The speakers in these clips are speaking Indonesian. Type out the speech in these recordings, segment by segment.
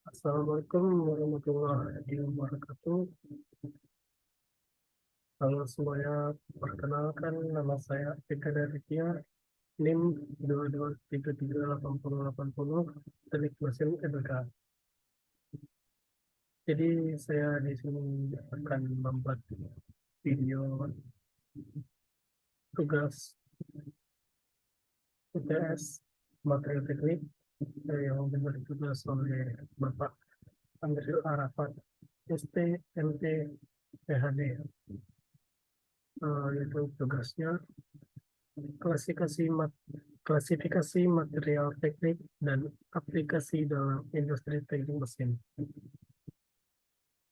Assalamualaikum warahmatullahi wabarakatuh. Halo semuanya, perkenalkan nama saya Eka Daritya, NIM 22338080, teknik mesin EBK. Jadi saya di sini akan membuat video tugas UTS material teknik yang diberi tugas oleh Bapak Andrew Arafat, ST, MT, PhD. Yaitu tugasnya klasifikasi klasifikasi material teknik dan aplikasi dalam industri teknik mesin.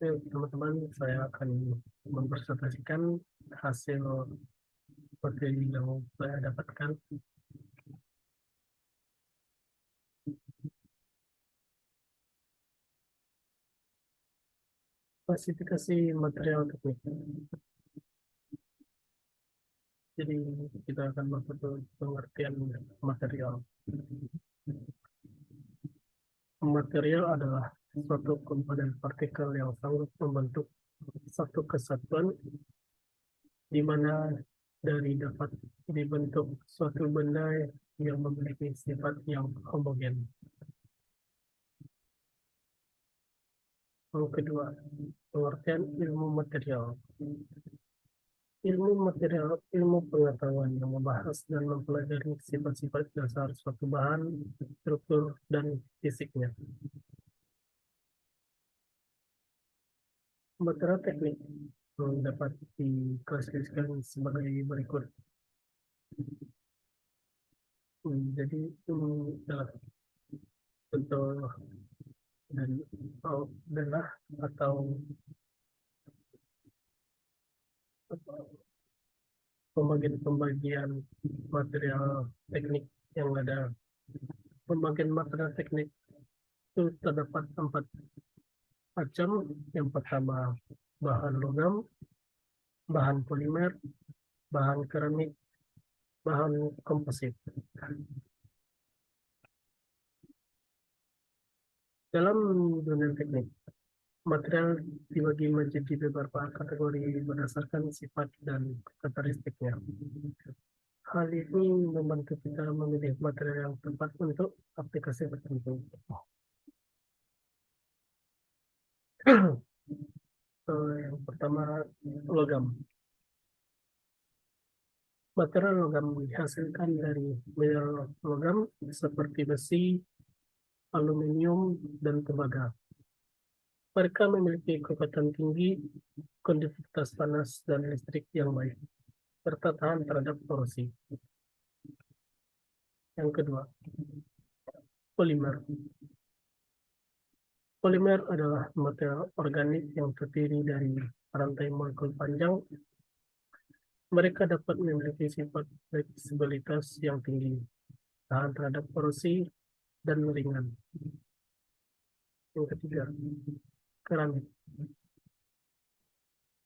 Teman-teman, saya akan mempresentasikan hasil materi yang saya dapatkan. Klasifikasi material teknik. Jadi kita akan masuk ke pengertian material. Material adalah suatu komponen partikel yang sanggup membentuk satu kesatuan di mana dari dapat dibentuk suatu benda yang memiliki sifat yang homogen. Yang kedua, pengertian ilmu material. Ilmu material, ilmu pengetahuan yang membahas dan mempelajari sifat-sifat dasar suatu bahan, struktur, dan fisiknya. Material teknik dapat diklasifikasikan sebagai berikut. Jadi ini adalah contoh dari denah atau pembagian-pembagian material teknik yang ada. Pembagian material teknik itu terdapat 4 macam. Yang pertama, bahan logam, bahan polimer, bahan keramik, bahan komposit. Dalam dunia teknik, material dibagi menjadi beberapa kategori berdasarkan sifat dan karakteristiknya. Hal ini membantu kita memilih material yang tepat untuk aplikasi tertentu. Yang pertama, logam. Material logam dihasilkan dari mineral logam seperti besi, aluminium, dan tembaga. Mereka memiliki kekuatan tinggi, konduktivitas panas dan listrik yang baik, serta tahan terhadap korosi. Yang kedua, polimer. Polimer adalah material organik yang terdiri dari rantai molekul panjang. Mereka dapat memiliki sifat fleksibilitas yang tinggi, tahan terhadap korosi, dan ringan. Yang ketiga, keramik.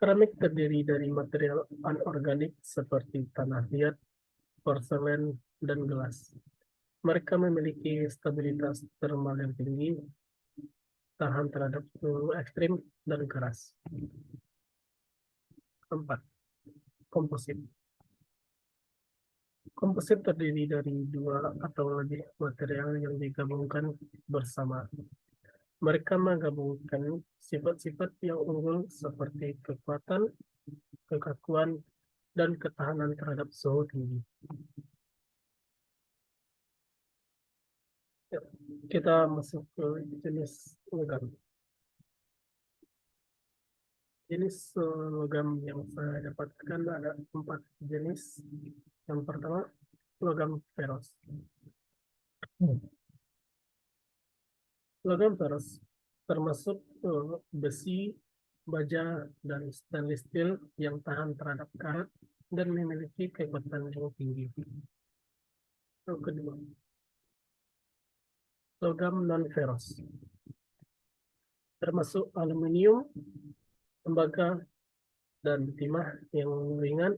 Keramik terdiri dari material anorganik seperti tanah liat, porselen, dan gelas. Mereka memiliki stabilitas termal yang tinggi, tahan terhadap suhu ekstrim, dan keras. Keempat, komposit. Komposit terdiri dari 2 atau lebih material yang digabungkan bersama. Mereka menggabungkan sifat-sifat yang unggul seperti kekuatan, kekakuan, dan ketahanan terhadap suhu tinggi. Ya, kita masuk ke jenis logam. Jenis logam yang saya dapatkan ada 4 jenis. Yang pertama, logam feros. Logam feros termasuk besi, baja, dan stainless steel yang tahan terhadap karat dan memiliki kekuatan yang tinggi. Yang kedua, logam non-feros termasuk aluminium, tembaga, dan timah yang ringan,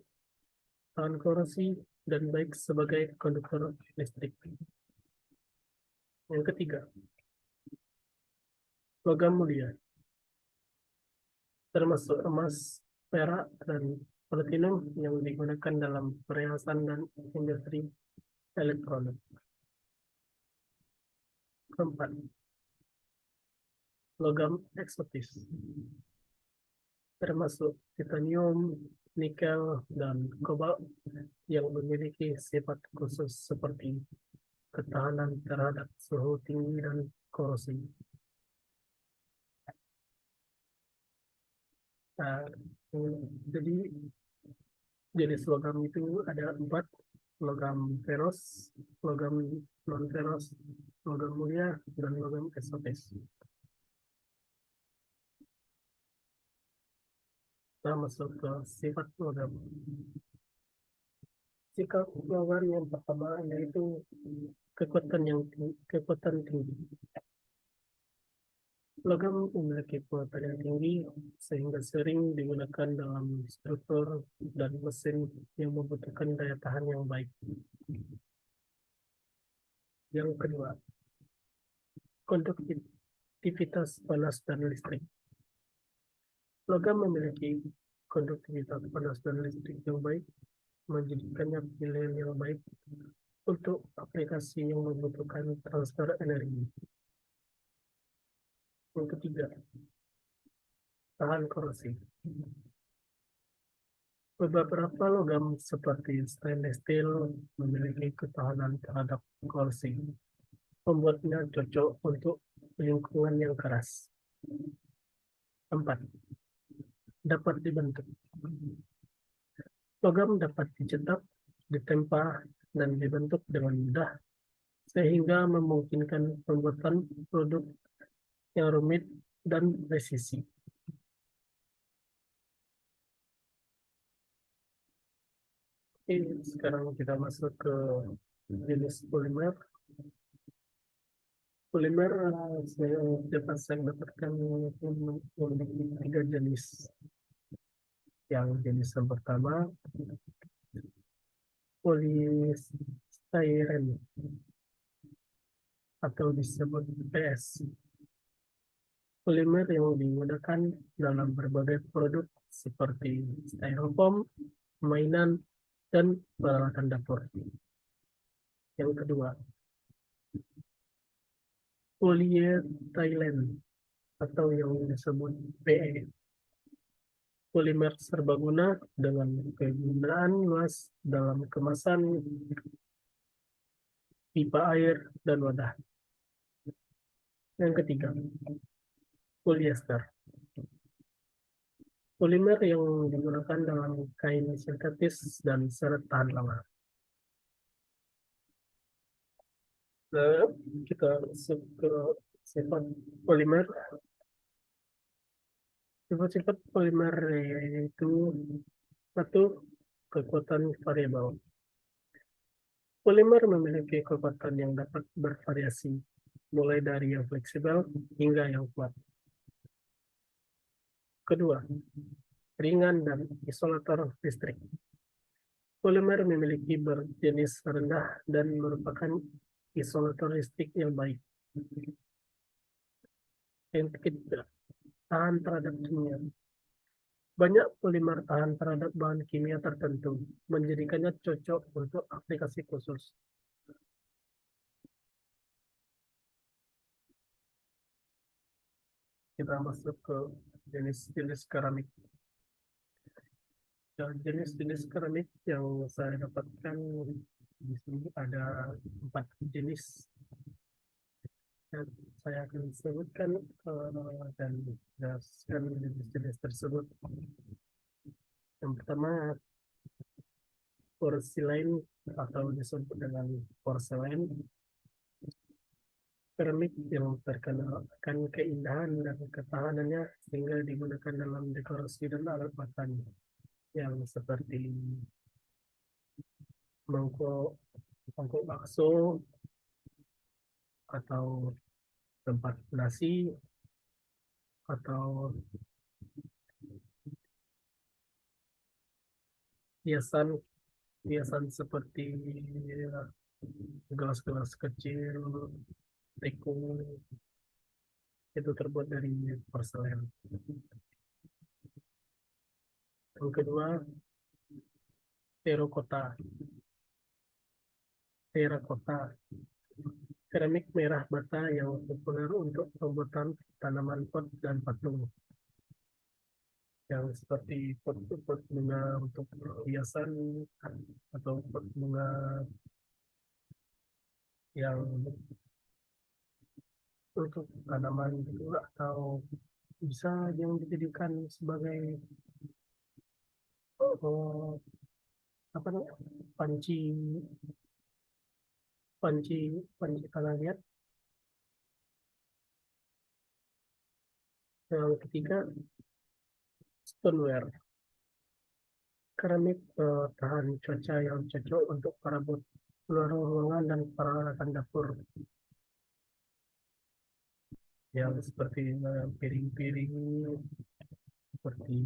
tahan korosi, dan baik sebagai konduktor listrik. Yang ketiga, Logam mulia, termasuk emas, perak, dan platinum yang digunakan dalam perhiasan dan industri elektronik. Keempat, logam eksotis, termasuk titanium, nikel, dan kobalt yang memiliki sifat khusus seperti ketahanan terhadap suhu tinggi dan korosi. Nah, jadi jenis logam itu ada 4: logam feros, logam non feros, logam mulia, dan logam eksotis. Kita masuk ke sifat logam. Sifat logam yang pertama yaitu kekuatan tinggi. Logam memiliki kekuatan yang tinggi sehingga sering digunakan dalam struktur dan mesin yang membutuhkan daya tahan yang baik. Yang kedua, konduktivitas panas dan listrik. Logam memiliki konduktivitas panas dan listrik yang baik, menjadikannya pilihan yang baik untuk aplikasi yang membutuhkan transfer energi. Yang ketiga, tahan korosi. Beberapa logam seperti stainless steel memiliki ketahanan terhadap korosi, membuatnya cocok untuk lingkungan yang keras. 4. Dapat dibentuk. Logam dapat dicetak, ditempa, dan dibentuk dengan mudah, sehingga memungkinkan pembuatan produk yang rumit dan presisi. Oke, sekarang kita masuk ke jenis polimer. Polimer dapat saya dapatkan memiliki 3 jenis. Yang jenis yang pertama, polystyrene atau disebut PS. Polimer yang digunakan dalam berbagai produk seperti styrofoam, mainan, dan peralatan dapur. Yang kedua, polyethylene atau yang disebut PE. Polimer serbaguna dengan kegunaan luas dalam kemasan, pipa air, dan wadah. Yang ketiga, polyester. Polimer yang digunakan dalam kain sintetis dan seret tahan lama. Nah, kita masuk ke sifat polimer. Sifat-sifat polimer yaitu: 1. Kekuatan variabel. Polimer memiliki kekuatan yang dapat bervariasi, mulai dari yang fleksibel hingga yang kuat. Kedua, ringan dan isolator listrik. Polimer memiliki berjenis rendah dan merupakan isolator listrik yang baik. Yang ketiga, tahan terhadap kimia. Banyak polimer tahan terhadap bahan kimia tertentu, menjadikannya cocok untuk aplikasi khusus. Kita masuk ke jenis-jenis keramik. Jenis-jenis keramik yang saya dapatkan di sini ada 4 jenis. Dan saya akan sebutkan dan jelaskan jenis-jenis tersebut. Yang pertama, porselen atau disebut dengan porselen. Keramik yang terkenal akan keindahan dan ketahanannya sehingga digunakan dalam dekorasi dan alat makan yang seperti mangkok mangkok bakso atau tempat nasi atau hiasan hiasan seperti gelas-gelas kecil, teko, itu terbuat dari porselen. Yang kedua, terakota. Terakota, keramik merah bata yang populer untuk pembuatan tanaman pot dan patung, yang seperti pot bunga untuk hiasan atau pot bunga yang untuk tanaman gitu, atau bisa yang dijadikan sebagai oh, apa namanya, panci panci panci tanah liat. Yang ketiga, stoneware, keramik tahan cuaca yang cocok untuk perabot luar ruangan dan peralatan dapur, yang seperti piring-piring, seperti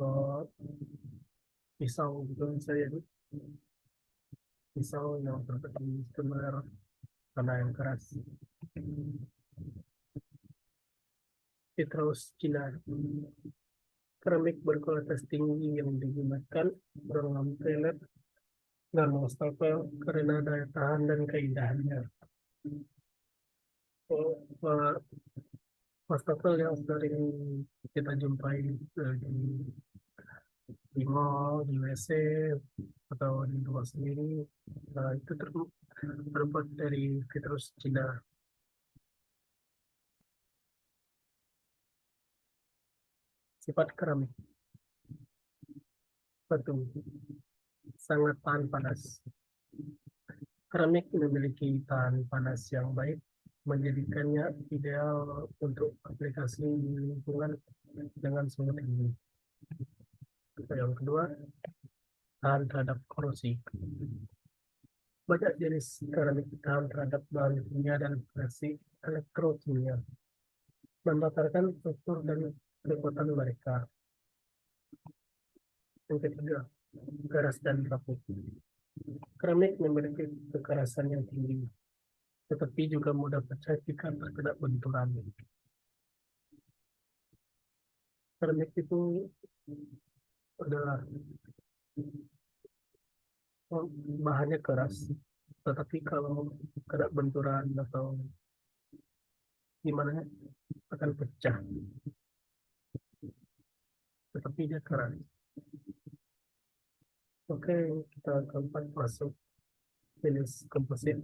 eh, pisau gitu misalnya, pisau yang terbuat dari stoneware tanah yang keras. Petrus Cina, keramik berkualitas tinggi yang digunakan dalam pelet dan wastafel karena daya tahan dan keindahannya. Oh, wastafel yang sering kita jumpai di mall, di WC, atau di rumah sendiri, itu terbuat dari Petrus Cina. Sifat keramik batu sangat tahan panas. Keramik memiliki tahan panas yang baik, menjadikannya ideal untuk aplikasi di lingkungan dengan suhu tinggi. Yang kedua, tahan terhadap korosi. Banyak jenis keramik tahan terhadap bahan kimia dan reaksi elektrokimia, membatalkan struktur dan kekuatan mereka. Yang ketiga, keras dan rapuh. Keramik memiliki kekerasan yang tinggi, tetapi juga mudah pecah jika terkena benturan. Keramik itu adalah bahannya keras, tetapi kalau kena benturan atau gimana akan pecah, tetapi dia keras. Oke, kita keempat masuk jenis komposit.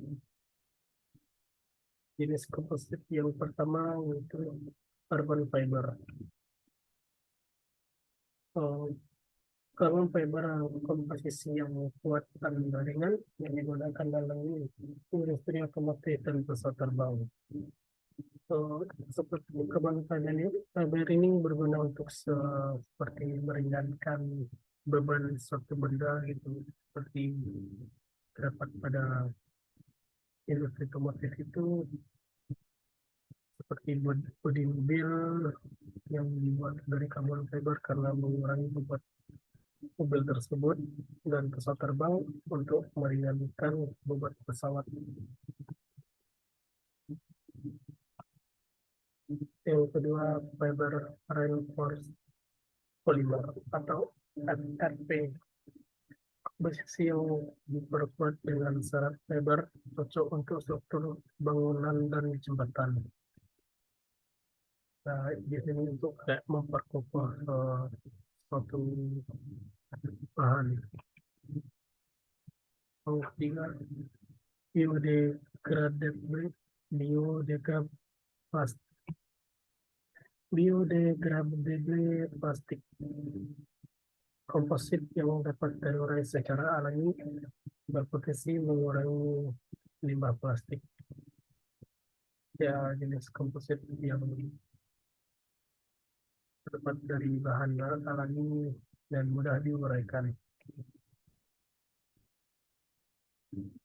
Jenis komposit yang pertama itu carbon fiber. Eh, Carbon fiber komposisi yang kuat dan ringan yang digunakan dalam industri otomotif dan pesawat terbang. Seperti fiber ini berguna untuk seperti meringankan beban suatu benda gitu, seperti terdapat pada industri otomotif itu, seperti bodi mobil yang dibuat dari karbon fiber karena mengurangi bobot mobil tersebut, dan pesawat terbang untuk meringankan bobot pesawat. Yang kedua, fiber reinforced polymer atau FRP, besi yang diperkuat dengan serat fiber, cocok untuk struktur bangunan dan jembatan. Nah, di sini untuk kayak memperkokoh suatu bahan. Yang ketiga, biodegradable biodegradable plastik. Biodegradable plastik, komposit yang dapat terurai secara alami, berpotensi mengurangi limbah plastik. Ya, jenis komposit yang terdapat dari bahan alami dan mudah diuraikan.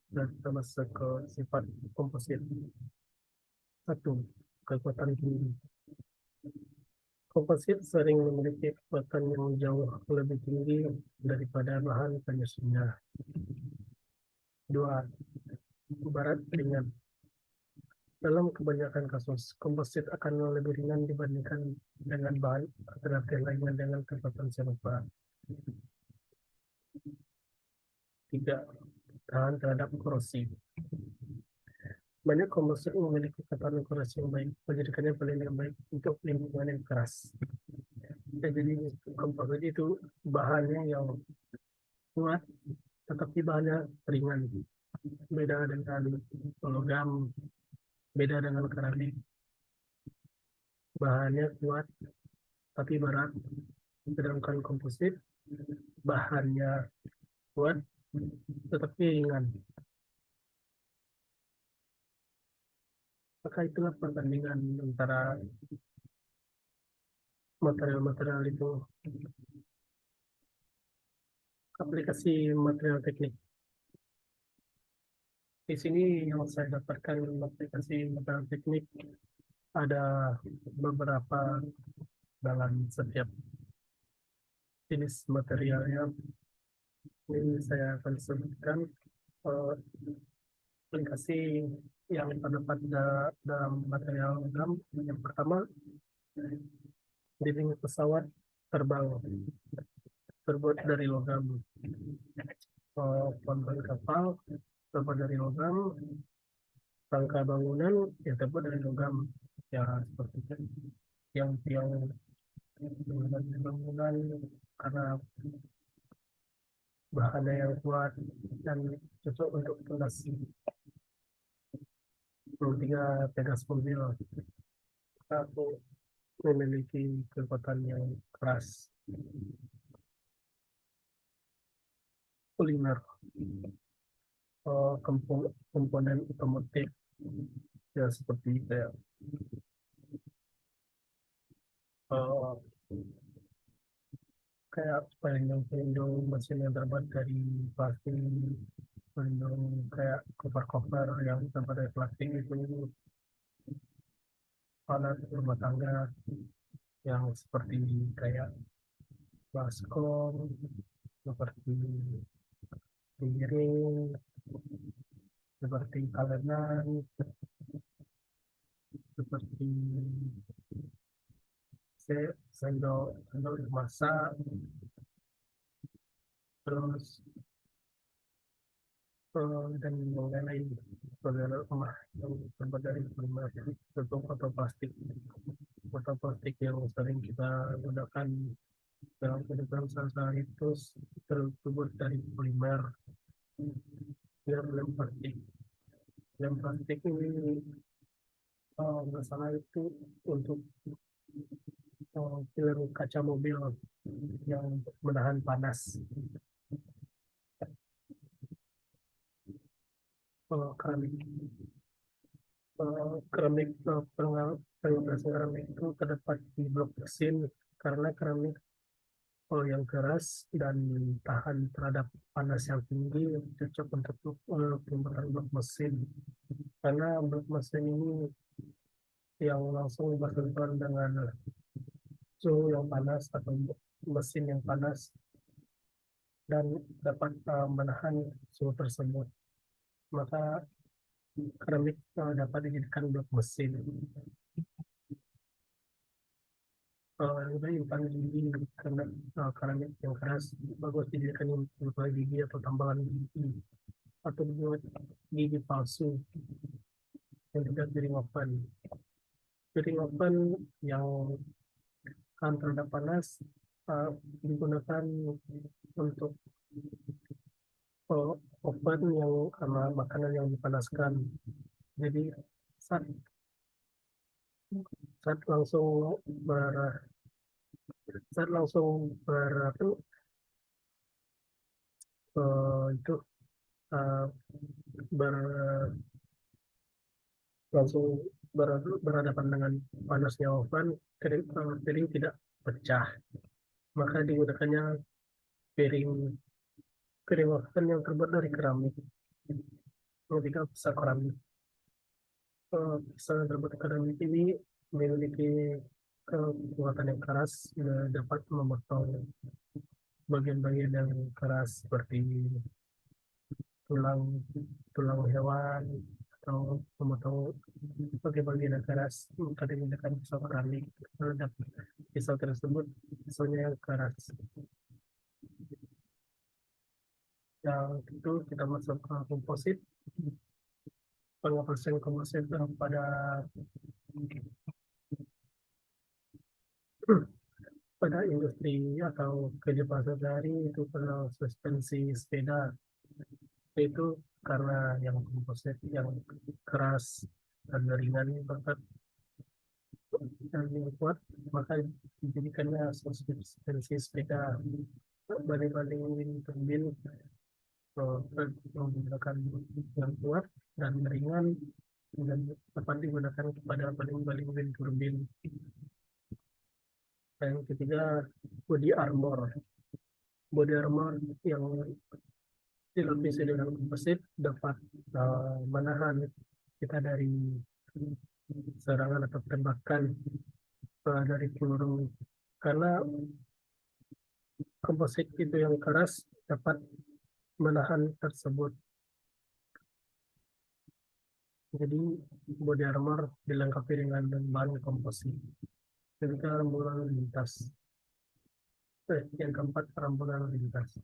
Dan kita masuk ke sifat komposit. Satu, kekuatan tinggi. Komposit sering memiliki kekuatan yang jauh lebih tinggi daripada bahan penyusunnya. Dua, berat, ringan. Dalam kebanyakan kasus, komposit akan lebih ringan dibandingkan dengan bahan alternatif lainnya dengan kekuatan serupa. Tidak tahan terhadap korosi. Banyak komposit memiliki ketahanan korosif yang baik, menjadikannya paling yang baik untuk lingkungan yang keras. Ya, jadi komposit itu bahannya yang kuat, tetapi bahannya ringan. Beda dengan logam, beda dengan keramik. Bahannya kuat, tapi berat. Sedangkan komposit bahannya kuat, tetapi ringan. Maka itulah perbandingan antara material-material itu. Aplikasi material teknik. Di sini yang saya dapatkan aplikasi material teknik ada beberapa dalam setiap jenis materialnya. Ini saya akan sebutkan eh, aplikasi yang terdapat dalam material logam. Yang pertama, dinding pesawat terbang terbuat dari logam. Pohon kapal terbuat dari logam. Rangka bangunan yang terbuat dari logam. Ya, seperti itu. Yang bangunan karena bahannya yang kuat dan cocok untuk fondasi. Tiga Pegas mobil aku memiliki kekuatan yang keras. Polimer, komponen otomotif ya seperti kayak eh, kayak pelindung mesin yang terbuat dari plastik, pelindung kayak cover-cover yang terbuat dari plastik itu, alat rumah tangga yang seperti kayak baskom, seperti piring, seperti kalenan, seperti sendok sendok masak, terus dan yang lain-lain saudara rumah yang terbuat dari polymer contoh botol plastik yang sering kita gunakan dalam kehidupan sehari-hari itu terbuat dari polimer. Lem plastik, lem plastik ini nggak salah itu untuk film kaca mobil yang menahan panas. Keramik, keramik pengenasan keramik itu terdapat di blok mesin karena keramik yang keras dan tahan terhadap panas yang tinggi cocok untuk pembuatan blok mesin karena blok mesin ini yang langsung bersentuhan dengan suhu yang panas atau mesin yang panas dan dapat menahan suhu tersebut, maka keramik dapat dijadikan blok mesin. Lebih paling gigi karena keramik yang keras bagus dijadikan untuk gigi atau tambahan gigi atau dibuat gigi palsu yang tidak piring oven. Piring oven yang tahan terhadap panas uh, digunakan untuk uh, oven yang karena makanan yang dipanaskan. Jadi saat, saat langsung ber saat langsung ber apa, itu uh, ber langsung berhadapan dengan panasnya oven, piring tidak pecah. Maka digunakannya piring piring oven yang terbuat dari keramik. Ketika pisau keramik, pisau yang terbuat dari keramik ini memiliki kekuatan yang keras, dapat memotong bagian-bagian yang keras seperti tulang tulang hewan atau memotong bagian keras tadi menggunakan pisau keramik terhadap pisau tersebut pisaunya yang keras. Yang itu kita masuk ke komposit. Pengoperasian komposit pada pada industri atau kerja sehari itu pada suspensi sepeda itu karena yang komposit yang keras dan ringan bahkan dan yang kuat maka dijadikannya suspensi sepeda banding-banding turbin menggunakan yang kuat dan ringan dan dapat digunakan kepada banding-banding wind turbin. Yang ketiga body armor. Body armor yang dilapisi dengan komposit dapat menahan kita dari serangan atau tembakan dari peluru karena komposit itu yang keras dapat menahan tersebut. Jadi body armor dilengkapi dengan bahan komposit. Ketika rambu lalu lintas. Yang keempat rambu lalu lintas.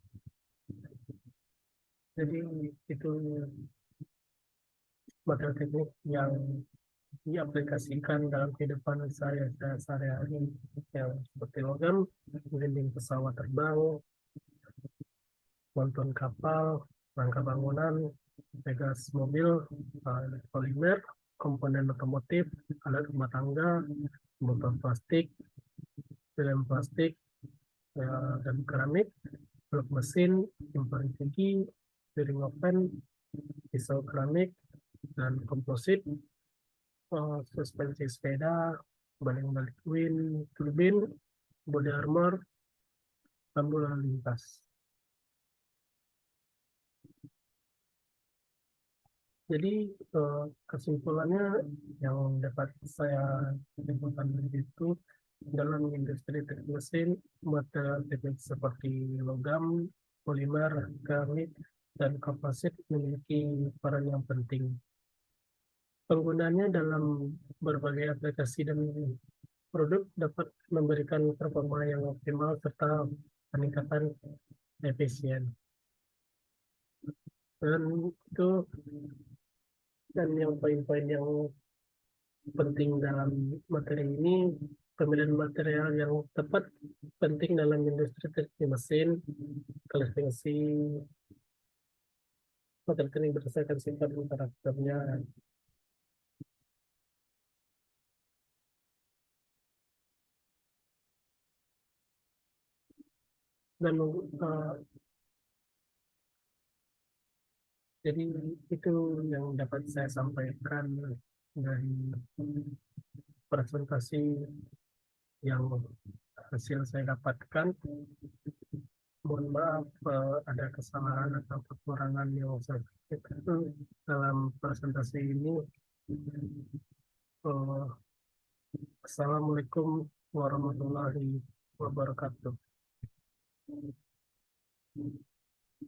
Jadi itu material teknik yang diaplikasikan dalam kehidupan sehari-hari yang seperti logam, dinding pesawat terbang, ponton kapal, rangka bangunan, pegas mobil, polimer, komponen otomotif, alat rumah tangga, botol plastik, film plastik, dan keramik, blok mesin, timpan tinggi, piring oven, pisau keramik, dan komposit, suspensi sepeda, balik-balik wind, turbin, body armor, rambu lalu lintas. Jadi kesimpulannya yang dapat saya simpulkan dari itu dalam industri teknik mesin, material teknik seperti logam, polimer, keramik, dan komposit memiliki peran yang penting. Penggunaannya dalam berbagai aplikasi dan produk dapat memberikan performa yang optimal serta peningkatan efisien. Dan itu dan yang poin-poin yang penting dalam materi ini, pemilihan material yang tepat penting dalam industri teknik mesin, klasifikasi material teknik berdasarkan sifat dan karakternya. Dan jadi itu yang dapat saya sampaikan dari presentasi yang hasil saya dapatkan. Mohon maaf ada kesalahan atau kekurangan yang saya sampaikan dalam presentasi ini. Assalamualaikum warahmatullahi wabarakatuh.